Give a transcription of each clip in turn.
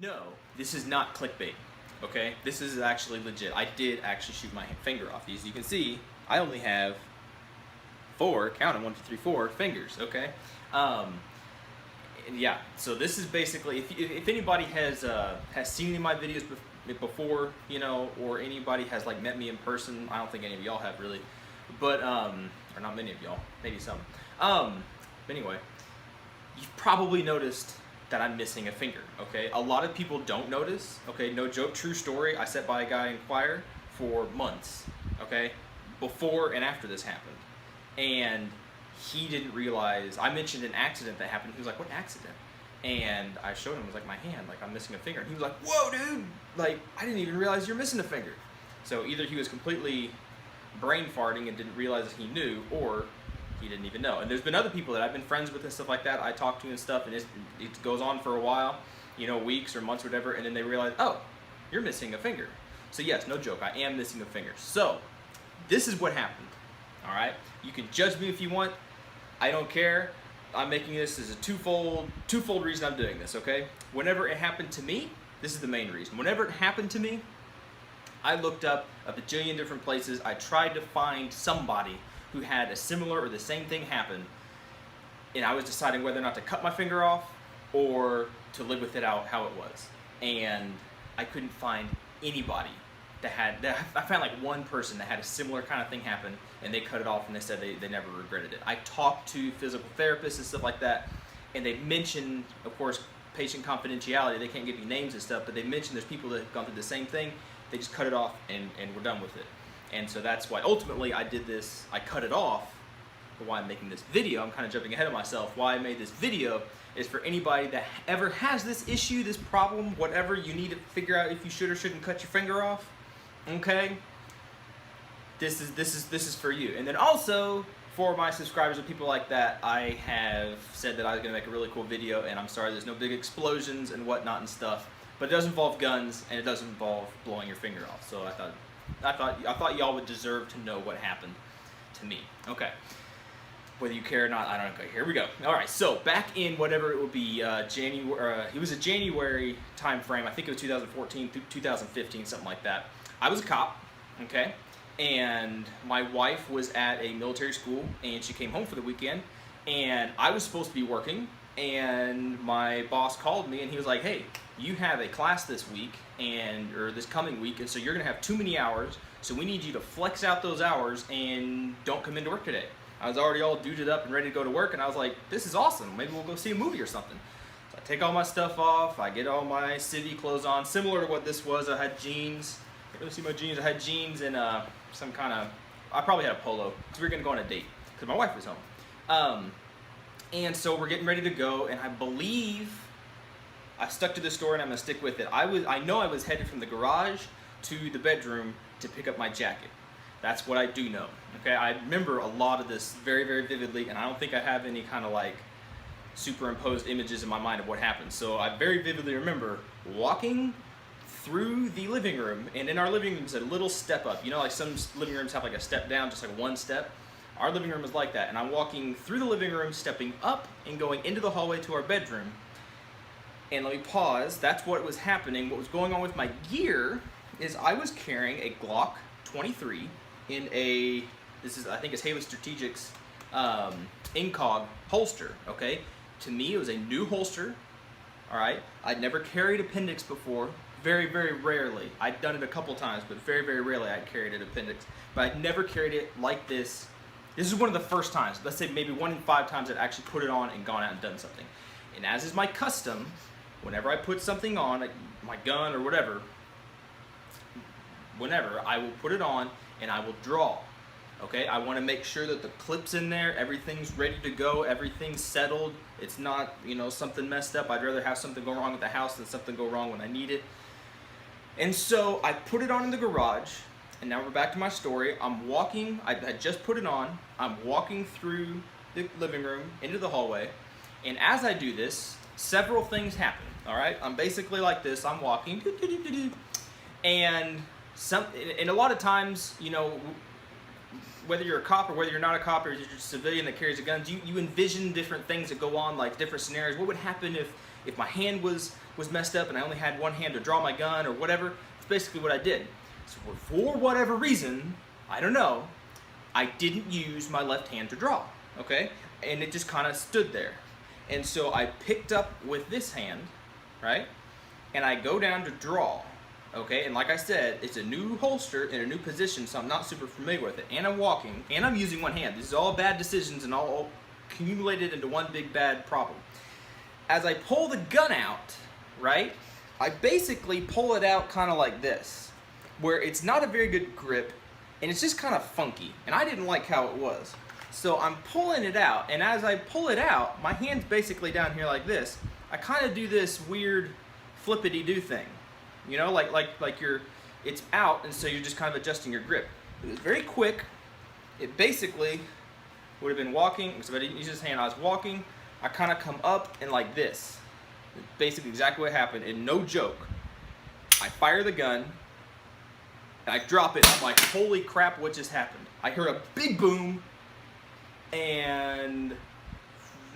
No, this is not clickbait, okay? This is actually legit. I did actually shoot my finger off. As you can see, I only have four, count them, 1, 2, 3, 4 fingers, okay? And yeah, so this is basically, if anybody has seen any of my videos before, you know, or anybody has like met me in person, I don't think any of y'all have really, but, or not many of y'all, maybe some. But anyway, you've probably noticed that I'm missing a finger, okay? A lot of people don't notice, okay? No joke, true story. I sat by a guy in choir for months, okay? Before and after this happened. And he didn't realize, I mentioned an accident that happened. He was like, what accident? And I showed him, it was like my hand, like I'm missing a finger. And he was like, whoa, dude, like I didn't even realize you're missing a finger. So either he was completely brain farting and didn't realize that he knew, or he didn't even know. And there's been other people that I've been friends with and stuff like that, I talk to and stuff, and it goes on for a while, you know, weeks or months or whatever, and then they realize, oh, you're missing a finger. So yes, no joke, I am missing a finger. So, this is what happened, all right? You can judge me if you want, I don't care. I'm making this as a twofold reason I'm doing this, okay? Whenever it happened to me, this is the main reason. Whenever it happened to me, I looked up a bajillion different places. I tried to find somebody who had a similar or the same thing happen, and I was deciding whether or not to cut my finger off or to live with it out how it was. And I couldn't find anybody I found like one person that had a similar kind of thing happen, and they cut it off and they said they never regretted it. I talked to physical therapists and stuff like that, and they mentioned, of course, patient confidentiality. They can't give you names and stuff, but they mentioned there's people that have gone through the same thing. They just cut it off and we're done with it. And so that's why ultimately I did this. I cut it off. Why I'm making this video, I'm kind of jumping ahead of myself. Why I made this video is for anybody that ever has this issue, this problem, whatever, you need to figure out if you should or shouldn't cut your finger off. Okay? This is for you. And then also for my subscribers and people like that, I have said that I was gonna make a really cool video, and I'm sorry there's no big explosions and whatnot and stuff, but it does involve guns and it does involve blowing your finger off. So I thought y'all would deserve to know what happened to me. Okay. Whether you care or not, I don't know. Here we go. All right, so back in whatever it would be, January, it was a January time frame. I think it was 2014 through 2015, something like that. I was a cop, okay? And my wife was at a military school, and she came home for the weekend, and I was supposed to be working, and my boss called me, and he was like, hey, you have a class this week, or this coming week, and so you're gonna have too many hours, so we need you to flex out those hours and don't come into work today. I was already all duded up and ready to go to work, and I was like, this is awesome, maybe we'll go see a movie or something. So I take all my stuff off, I get all my civvy clothes on, similar to what this was. I had jeans, you can see my jeans, I had jeans and some kind of, I probably had a polo, because we were gonna go on a date, because my wife was home. And so we're getting ready to go, and I believe I stuck to this story and I'm gonna stick with it. I know I was headed from the garage to the bedroom to pick up my jacket. That's what I do know, okay? I remember a lot of this very, very vividly, and I don't think I have any kind of like superimposed images in my mind of what happened. So I very vividly remember walking through the living room, and in our living room is a little step up. You know, like some living rooms have like a step down, just like one step. Our living room is like that, and I'm walking through the living room, stepping up and going into the hallway to our bedroom. And let me pause, that's what was happening. What was going on with my gear is I was carrying a Glock 23 in a, I think it's Halo Strategic's Incog holster, okay? To me, it was a new holster, all right? I'd never carried appendix before, very, very rarely. I'd done it a couple times, but very, very rarely I'd carried an appendix. But I'd never carried it like this. This is one of the first times, let's say maybe 1 in 5 times I'd actually put it on and gone out and done something. And as is my custom, whenever I put something on, like my gun or whatever, whenever, I will put it on and I will draw. Okay, I want to make sure that the clip's in there, everything's ready to go, everything's settled. It's not, you know, something messed up. I'd rather have something go wrong with the house than something go wrong when I need it. And so I put it on in the garage, and now we're back to my story. I'm walking, I just put it on, I'm walking through the living room into the hallway, and as I do this, several things happen, all right? I'm basically like this, I'm walking, and a lot of times, you know, whether you're a cop or whether you're not a cop or you're just a civilian that carries a gun, you envision different things that go on, like different scenarios. What would happen if, if my hand was messed up and I only had one hand to draw my gun or whatever, it's basically what I did. So for whatever reason, I don't know, I didn't use my left hand to draw, okay? And it just kind of stood there. And so I picked up with this hand, right? And I go down to draw, okay? And like I said, it's a new holster in a new position, so I'm not super familiar with it. And I'm walking, and I'm using one hand. This is all bad decisions and all accumulated into one big bad problem. As I pull the gun out, right, I basically pull it out kind of like this, where it's not a very good grip, and it's just kind of funky, and I didn't like how it was. So I'm pulling it out, and as I pull it out, my hand's basically down here like this. I kind of do this weird flippity-do thing, you know, like it's out, and so you're just kind of adjusting your grip. It was very quick. It basically would have been walking, because if I didn't use this hand, I was walking, I kind of come up and like this. Basically exactly what happened, and no joke. I fire the gun, and I drop it. I'm like, holy crap, what just happened? I heard a big boom, and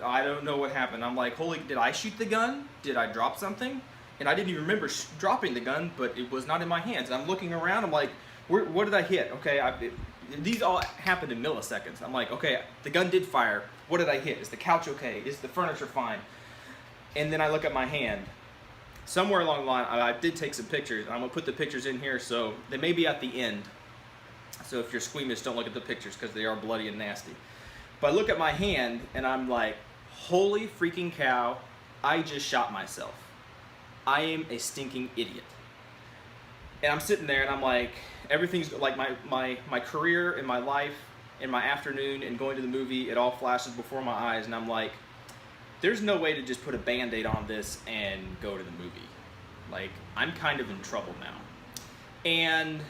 I don't know what happened. I'm like, holy, did I shoot the gun? Did I drop something? And I didn't even remember dropping the gun, but it was not in my hands. And I'm looking around, I'm like, what did I hit? Okay, these all happened in milliseconds. I'm like, okay, the gun did fire. What did I hit? Is the couch okay? Is the furniture fine? And then I look at my hand. Somewhere along the line, I did take some pictures. I'm gonna put the pictures in here, so they may be at the end. So if you're squeamish, don't look at the pictures because they are bloody and nasty. But I look at my hand and I'm like, holy freaking cow, I just shot myself. I am a stinking idiot. And I'm sitting there and I'm like, everything's like my career and my life and my afternoon and going to the movie, it all flashes before my eyes, and I'm like, there's no way to just put a Band-Aid on this and go to the movie. Like, I'm kind of in trouble now. And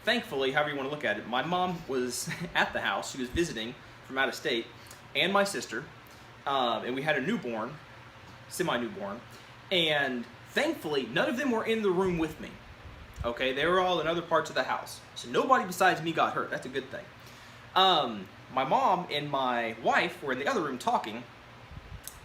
thankfully, however you want to look at it, my mom was at the house. She was visiting from out of state, and my sister, and we had a newborn, semi-newborn, and thankfully, none of them were in the room with me. Okay, they were all in other parts of the house. So nobody besides me got hurt. That's a good thing. My mom and my wife were in the other room talking,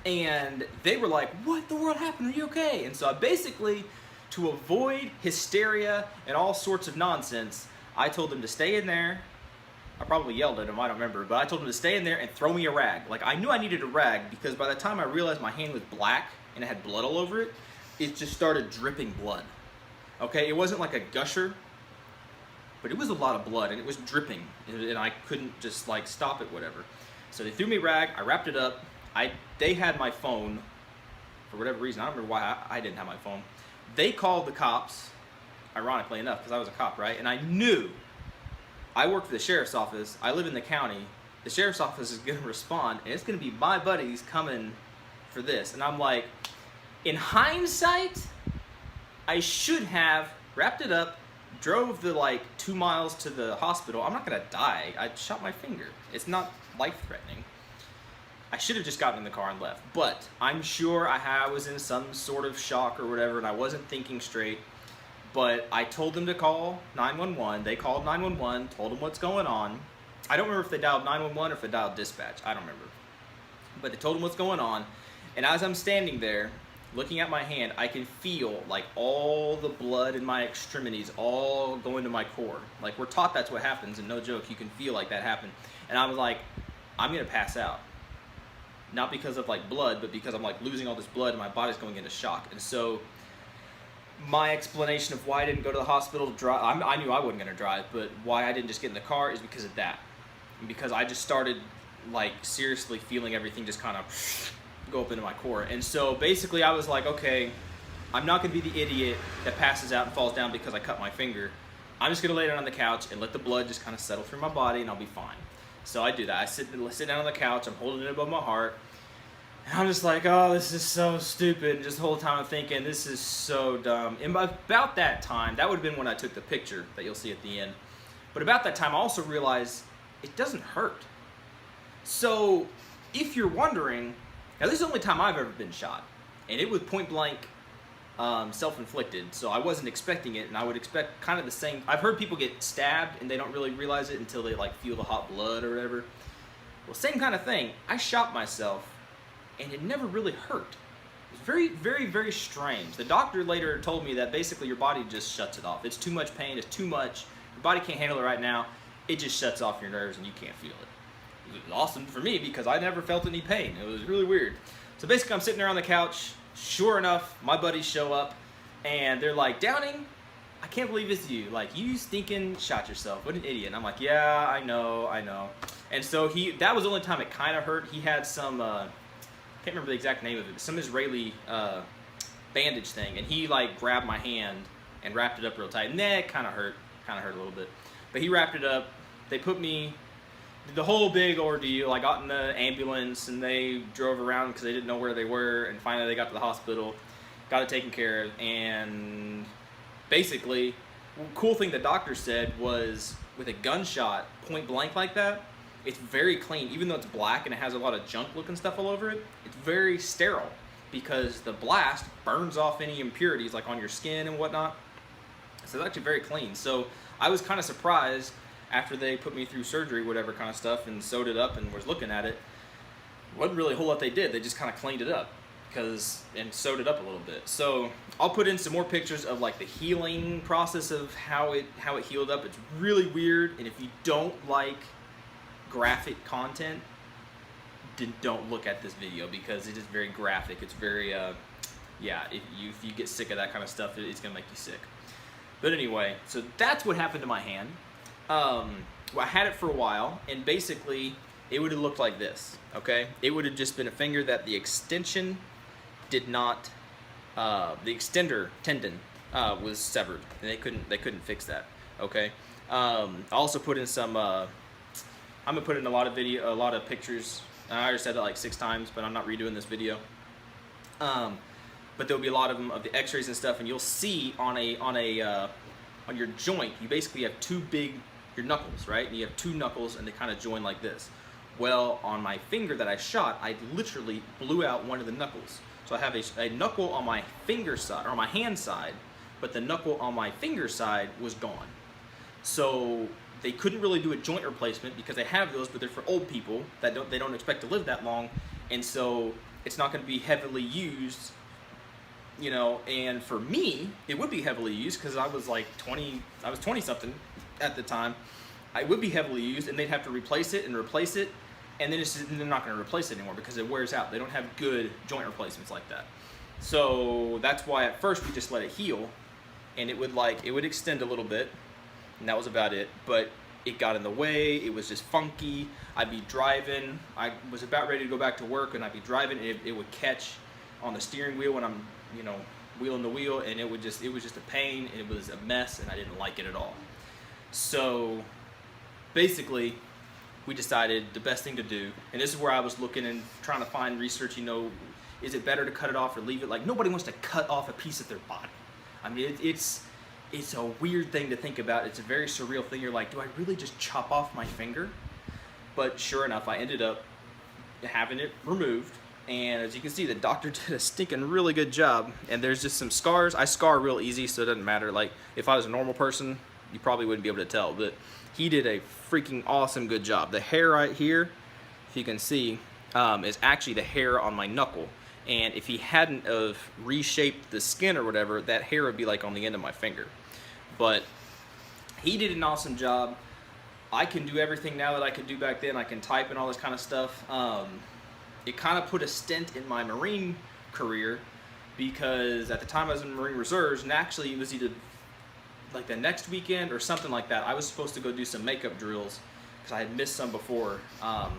and they were like, what the world happened? Are you okay? And so I basically, to avoid hysteria and all sorts of nonsense, I told them to stay in there. I probably yelled at them, I don't remember, but I told them to stay in there and throw me a rag. Like, I knew I needed a rag because by the time I realized my hand was black and it had blood all over it, it just started dripping blood. Okay, it wasn't like a gusher, but it was a lot of blood and it was dripping, and I couldn't just like stop it, whatever. So they threw me a rag, I wrapped it up. They had my phone for whatever reason. I don't remember why I didn't have my phone. They called the cops, ironically enough, because I was a cop, right? And I knew I worked for the sheriff's office. I live in the county. The sheriff's office is going to respond, and it's going to be my buddies coming for this. And I'm like, in hindsight, I should have wrapped it up, drove the like 2 miles to the hospital. I'm not going to die. I shot my finger. It's not life-threatening. I should have just gotten in the car and left, but I'm sure I was in some sort of shock or whatever, and I wasn't thinking straight. But I told them to call 911. They called 911, told them what's going on. I don't remember if they dialed 911 or if they dialed dispatch. I don't remember. But they told them what's going on, and as I'm standing there, looking at my hand, I can feel like all the blood in my extremities all going to my core. Like, we're taught that's what happens, and no joke, you can feel like that happen. And I was like, I'm gonna pass out. Not because of like blood, but because I'm like losing all this blood and my body's going into shock. And so my explanation of why I didn't go to the hospital to drive, I knew I wasn't gonna drive, but why I didn't just get in the car is because of that. And because I just started like seriously feeling everything just kind of go up into my core. And so basically I was like, okay, I'm not gonna be the idiot that passes out and falls down because I cut my finger. I'm just gonna lay down on the couch and let the blood just kind of settle through my body and I'll be fine. So I do that. I sit down on the couch, I'm holding it above my heart, and I'm just like, oh, this is so stupid. And just the whole time I'm thinking, this is so dumb. And about that time, that would have been when I took the picture that you'll see at the end. But about that time, I also realized it doesn't hurt. So if you're wondering, now this is the only time I've ever been shot, and it was point blank, self-inflicted, so I wasn't expecting it, and I would expect kind of the same. I've heard people get stabbed and they don't really realize it until they like feel the hot blood or whatever. Well, same kind of thing. I shot myself and it never really hurt. It's very, very, very strange. The doctor later told me that basically your body just shuts it off. It's too much pain, it's too much. Your body can't handle it right now. It just shuts off your nerves and you can't feel it. It was awesome for me because I never felt any pain. It was really weird. So basically I'm sitting there on the couch. Sure enough, my buddies show up and they're like, Downing, I can't believe it's you. Like, you stinking shot yourself. What an idiot. And I'm like, yeah, I know. And so that was the only time it kind of hurt. He had some, I can't remember the exact name of it, but some Israeli bandage thing. And he like grabbed my hand and wrapped it up real tight. And that kind of hurt a little bit. But he wrapped it up. They put me, did the whole big ordeal. I got in the ambulance and they drove around because they didn't know where they were. And finally they got to the hospital, got it taken care of. And basically, the cool thing the doctor said was with a gunshot point blank like that, it's very clean. Even though it's black and it has a lot of junk looking stuff all over it, it's very sterile because the blast burns off any impurities like on your skin and whatnot. So it's actually very clean. So I was kind of surprised after they put me through surgery, whatever kind of stuff, and sewed it up and was looking at it. Wasn't really a whole lot they did. They just kind of cleaned it up and sewed it up a little bit. So I'll put in some more pictures of like the healing process of how it healed up. It's really weird, and if you don't like graphic content, then don't look at this video because it is very graphic. It's very yeah, if you get sick of that kind of stuff, it's gonna make you sick. But anyway, so that's what happened to my hand. Well, I had it for a while, and basically it would have looked like this, okay? It would have just been a finger that the extension did not, the extender tendon was severed, and they couldn't fix that, okay? I also put in some, I'm gonna put in a lot of pictures. I already said that like 6 times, but I'm not redoing this video. But there'll be a lot of them of the X-rays and stuff, and you'll see on your joint, you basically have your knuckles, right? And you have 2 knuckles, and they kind of join like this. Well, on my finger that I shot, I literally blew out one of the knuckles. So I have a knuckle on my finger side, or my hand side, but the knuckle on my finger side was gone. So they couldn't really do a joint replacement because they have those, but they're for old people that they don't expect to live that long, and so it's not going to be heavily used, you know. And for me, it would be heavily used because I was like 20 something at the time. I would be heavily used, and they'd have to replace it, and then they're not going to replace it anymore because it wears out. They don't have good joint replacements like that. So that's why at first we just let it heal, and it would extend a little bit, and that was about it. But it got in the way. It was just funky. I'd be driving. I was about ready to go back to work, and I'd be driving, and it would catch on the steering wheel when I'm, you know, wheeling the wheel, and it was just a pain, and it was a mess, and I didn't like it at all. So basically, we decided the best thing to do, and this is where I was looking and trying to find research, you know, is it better to cut it off or leave it? Like, nobody wants to cut off a piece of their body. I mean, it's a weird thing to think about. It's a very surreal thing. You're like, do I really just chop off my finger? But sure enough, I ended up having it removed, and as you can see, the doctor did a stinking really good job, and there's just some scars. I scar real easy, so it doesn't matter. Like, if I was a normal person, you probably wouldn't be able to tell, but he did a freaking awesome good job. The hair right here, if you can see, is actually the hair on my knuckle. And if he hadn't have reshaped the skin or whatever, that hair would be like on the end of my finger. But he did an awesome job. I can do everything now that I could do back then. I can type and all this kind of stuff. It kind of put a stint in my Marine career because at the time I was in Marine Reserves, and actually it was either like the next weekend or something like that. I was supposed to go do some makeup drills because I had missed some before. I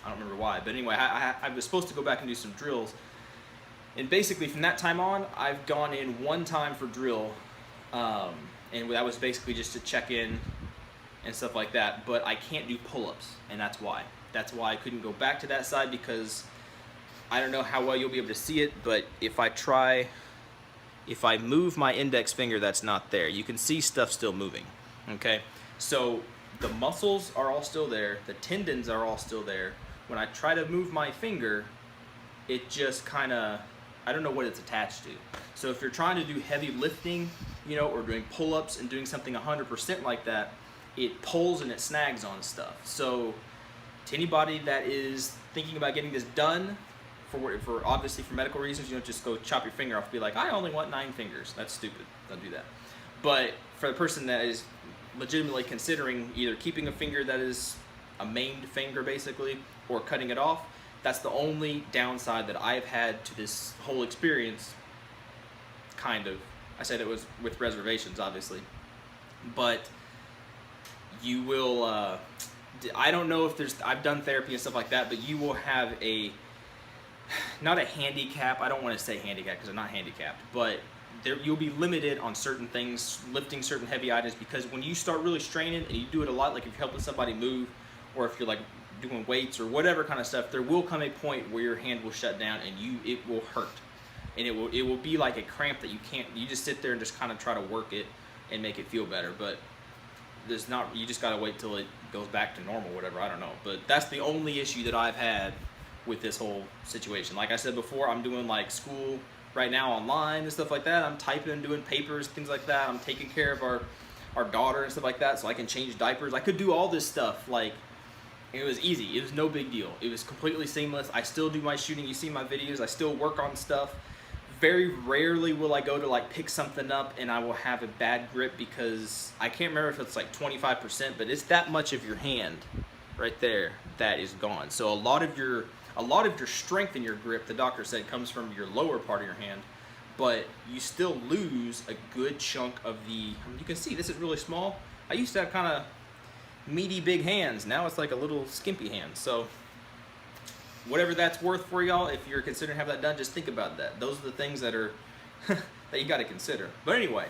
don't remember why, but anyway, I was supposed to go back and do some drills. And basically from that time on, I've gone in one time for drill, and that was basically just to check in and stuff like that. But I can't do pull-ups, and that's why. That's why I couldn't go back to that side, because I don't know how well you'll be able to see it, but if I move my index finger, that's not there. You can see stuff still moving, okay? So the muscles are all still there. The tendons are all still there. When I try to move my finger, it just kind of, I don't know what it's attached to. So if you're trying to do heavy lifting, you know, or doing pull-ups and doing something 100% like that, it pulls and it snags on stuff. So to anybody that is thinking about getting this done, for obviously for medical reasons, you don't just go chop your finger off and be like, I only want 9 fingers. That's stupid. Don't do that. But for the person that is legitimately considering either keeping a finger that is a maimed finger basically, or cutting it off, that's the only downside that I've had to this whole experience, kind of. I said it was with reservations, obviously. But you will, I don't know if I've done therapy and stuff like that, but you will have not a handicap, I don't want to say handicap because I'm not handicapped, but you'll be limited on certain things, lifting certain heavy items, because when you start really straining and you do it a lot, like if you're helping somebody move, or if you're like doing weights or whatever kind of stuff, there will come a point where your hand will shut down and it will hurt. And it will be like a cramp that you just sit there and just kind of try to work it and make it feel better. But you just gotta wait till it goes back to normal, whatever, I don't know. But that's the only issue that I've had with this whole situation. Like I said before, I'm doing like school right now online and stuff like that. I'm typing and doing papers, things like that. I'm taking care of our daughter and stuff like that, so I can change diapers. I could do all this stuff. Like, it was easy. It was no big deal. It was completely seamless. I still do my shooting. You see my videos. I still work on stuff. Very rarely will I go to like pick something up and I will have a bad grip, because I can't remember if it's like 25%, but it's that much of your hand right there that is gone. So a lot of your strength in your grip, the doctor said, comes from your lower part of your hand, but you still lose a good chunk of you can see this is really small. I used to have kind of meaty big hands. Now it's like a little skimpy hand. So whatever that's worth for y'all, if you're considering having that done, just think about that. Those are the things that are that you got to consider. But anyway,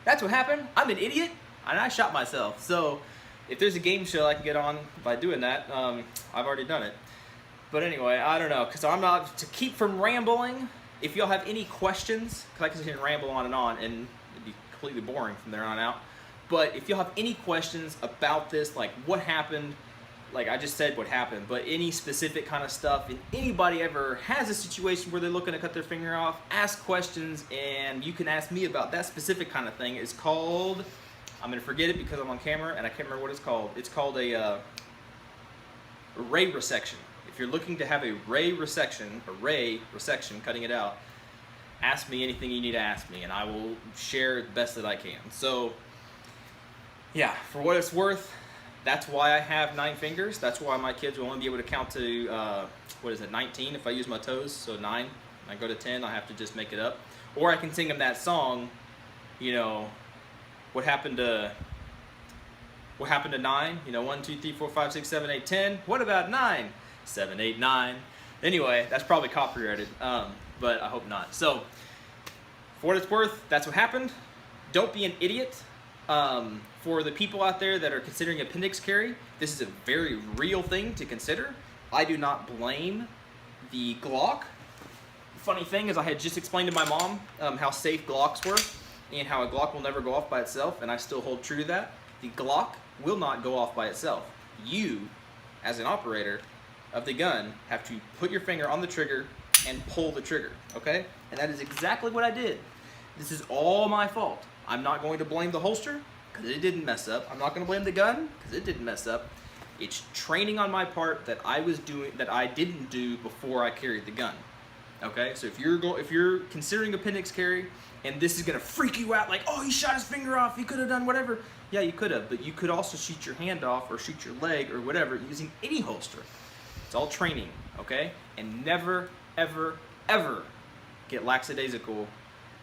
that's what happened. I'm an idiot and I shot myself. So if there's a game show I can get on by doing that, I've already done it. But anyway, I don't know, because I'm not, to keep from rambling, if y'all have any questions, because I can sit here and ramble on and it'd be completely boring from there on out. But if y'all have any questions about this, like what happened, like I just said what happened, but any specific kind of stuff, and anybody ever has a situation where they're looking to cut their finger off, ask questions, and you can ask me about that specific kind of thing. It's called, I'm going to forget it because I'm on camera, and I can't remember what it's called. It's called a ray resection. If you're looking to have a ray resection, cutting it out, ask me anything you need to ask me, and I will share the best that I can. So, yeah, for what it's worth, that's why I have 9 fingers. That's why my kids will only be able to count to, 19 if I use my toes. So 9. I go to 10, I have to just make it up. Or I can sing them that song, you know, what happened to 9? You know, 1, 2, 3, 4, 5, 6, 7, 8, 10. What about 9? 7, 8, 9. Anyway, that's probably copyrighted, but I hope not. So, for what it's worth, that's what happened. Don't be an idiot. For the people out there that are considering appendix carry, this is a very real thing to consider. I do not blame the Glock. Funny thing is, I had just explained to my mom how safe Glocks were and how a Glock will never go off by itself, and I still hold true to that. The Glock will not go off by itself. You, as an operator of the gun, have to put your finger on the trigger and pull the trigger, okay? And that is exactly what I did. This is all my fault. I'm not going to blame the holster, because it didn't mess up. I'm not going to blame the gun, because it didn't mess up. It's training on my part that I didn't do before I carried the gun. Okay, so if you're considering appendix carry, and this is going to freak you out, like, oh, he shot his finger off, he could have done whatever. Yeah, you could have, but you could also shoot your hand off or shoot your leg or whatever using any holster. It's all training, okay? And never, ever, ever get lackadaisical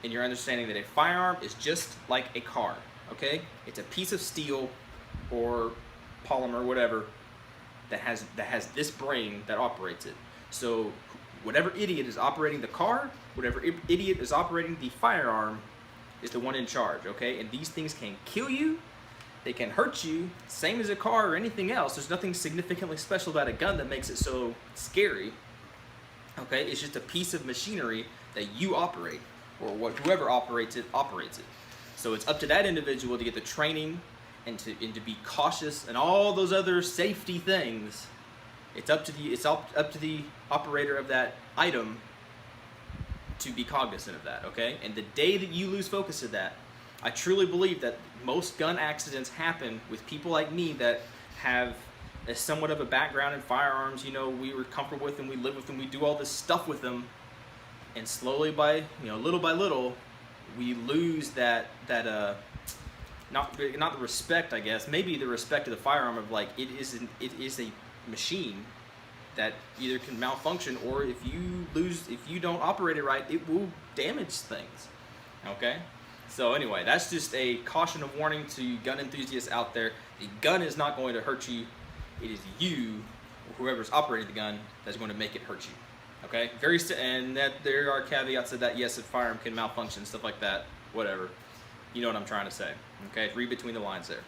in your understanding that a firearm is just like a car, okay? It's a piece of steel or polymer, whatever, that has this brain that operates it. So whatever idiot is operating the car, whatever idiot is operating the firearm is the one in charge, okay? And these things can kill you, they can hurt you, same as a car or anything else. There's nothing significantly special about a gun that makes it so scary, okay? It's just a piece of machinery that you operate, or whoever operates it. So it's up to that individual to get the training and to be cautious and all those other safety things. It's up to the operator of that item to be cognizant of that, okay? And the day that you lose focus of that, I truly believe that most gun accidents happen with people like me that have somewhat of a background in firearms, you know, we were comfortable with them, we live with them, we do all this stuff with them, and slowly little by little, we lose that not the respect, I guess, maybe the respect of the firearm of like it is a machine that either can malfunction, or if you don't operate it right, it will damage things. Okay? So anyway, that's just a caution of warning to gun enthusiasts out there. The gun is not going to hurt you. It is you, or whoever's operating the gun, that's going to make it hurt you. Okay? And that there are caveats to that. Yes, a firearm can malfunction, stuff like that. Whatever. You know what I'm trying to say. Okay? Read between the lines there.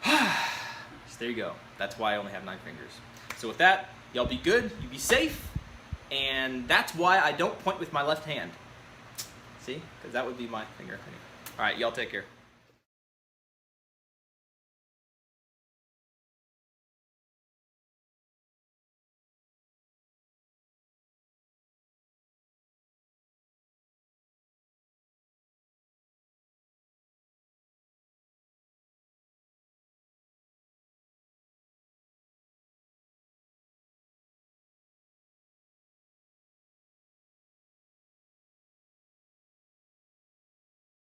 So there you go. That's why I only have 9 fingers. So with that, y'all be good, you be safe, and that's why I don't point with my left hand. See? Because that would be my finger. All right, y'all take care.